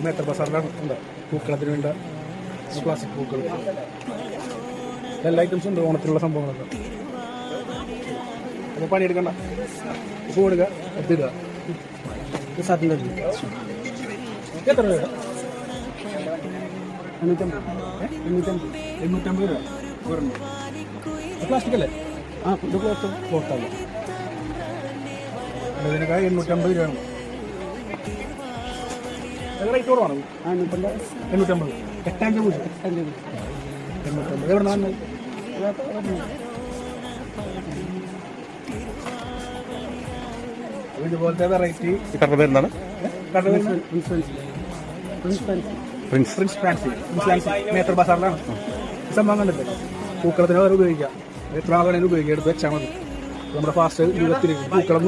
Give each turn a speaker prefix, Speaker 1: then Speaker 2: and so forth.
Speaker 1: മേത്തർ ബസാറിലാണ് ഉണ്ട് പൂക്കളത്തിന് വേണ്ട പ്ലാസ്റ്റിക് പൂക്കൾ എല്ലാ ഐറ്റംസും ഉണ്ട്. ഓണത്തിലുള്ള സംഭവങ്ങളൊക്കെ. അപ്പോൾ പണിയെടുക്കണ്ട, പൂ എടുക്കുക, എത്തിടുക. സാറ്റിൻ്റെ എത്ര രൂപ? 850 രൂപ. പ്ലാസ്റ്റിക് അല്ലേ? ആ, ഇത് ക്ലോത്തല്ല. ഇതിനൊക്കെ 850 രൂപയാണ്. റേറ്റ് കുറവാണ്. 850. 850 പൂജ. 850. എവിടെ നിന്നാണ്? ഇതുപോലത്തെ വെറൈറ്റി
Speaker 2: പേരെന്താണ്?
Speaker 1: പ്രിൻസ് ഫാൻസി മേത്തർ ബസാറിലാണ് സംഭവം കണ്ടിട്ട്. പൂക്കളത്തിന് വേറെ ഉപയോഗിക്കാം, എത്ര ആളുകളെ ഉപയോഗിക്കാം, എടുത്ത് വെച്ചാൽ മതി. നമ്മുടെ ഫാസ്റ്റ് 20 പൂക്കളം